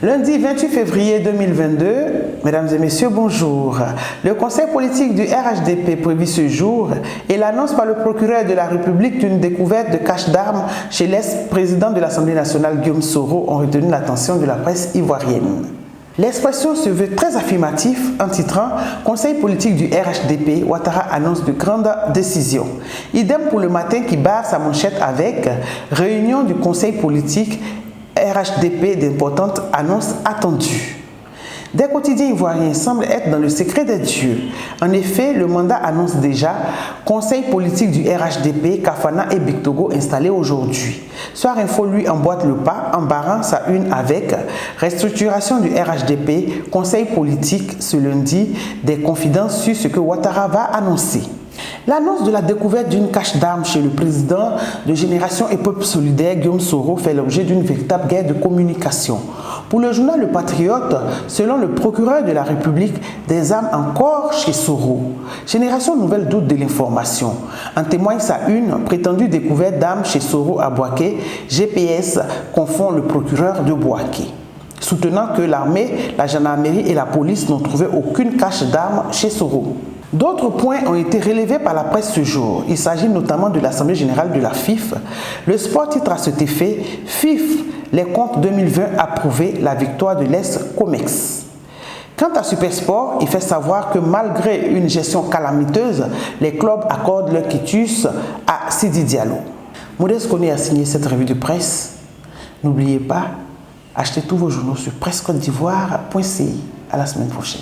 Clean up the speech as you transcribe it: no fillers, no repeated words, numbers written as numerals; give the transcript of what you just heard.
Lundi 28 février 2022, mesdames et messieurs, bonjour. Le conseil politique du RHDP prévu ce jour et l'annonce par le procureur de la République d'une découverte de cache d'armes chez l'ex-président de l'Assemblée nationale Guillaume Soro ont retenu l'attention de la presse ivoirienne. L'expression se veut très affirmative en titrant « Conseil politique du RHDP, Ouattara annonce de grandes décisions ». Idem pour le matin qui barre sa manchette avec « Réunion du conseil politique RHDP d'importantes annonces attendues ». Des quotidiens ivoiriens semblent être dans le secret des dieux. En effet, le mandat annonce déjà conseil politique du RHDP, Kafana et Bictogo installés aujourd'hui. Soir Info lui emboîte le pas en barrant sa une avec restructuration du RHDP, conseil politique ce lundi, des confidences sur ce que Ouattara va annoncer. L'annonce de la découverte d'une cache d'armes chez le président de Génération et Peuple Solidaire, Guillaume Soro, fait l'objet d'une véritable guerre de communication. Pour le journal Le Patriote, selon le procureur de la République, des armes encore chez Soro. Génération Nouvelle doute de l'information. En témoigne sa une prétendue découverte d'armes chez Soro à Bouaké. GPS confond le procureur de Bouaké, soutenant que l'armée, la gendarmerie et la police n'ont trouvé aucune cache d'armes chez Soro. D'autres points ont été relevés par la presse ce jour. Il s'agit notamment de l'Assemblée générale de la FIF. Le Sport titre à cet effet « FIF, les comptes 2020 approuvés, la victoire de l'Est-Comex ». Quant à Supersport, il fait savoir que malgré une gestion calamiteuse, les clubs accordent leur quitus à Sidi Diallo. Modeste Koné a signé cette revue de presse. N'oubliez pas, achetez tous vos journaux sur pressed'ivoire.ci. À la semaine prochaine.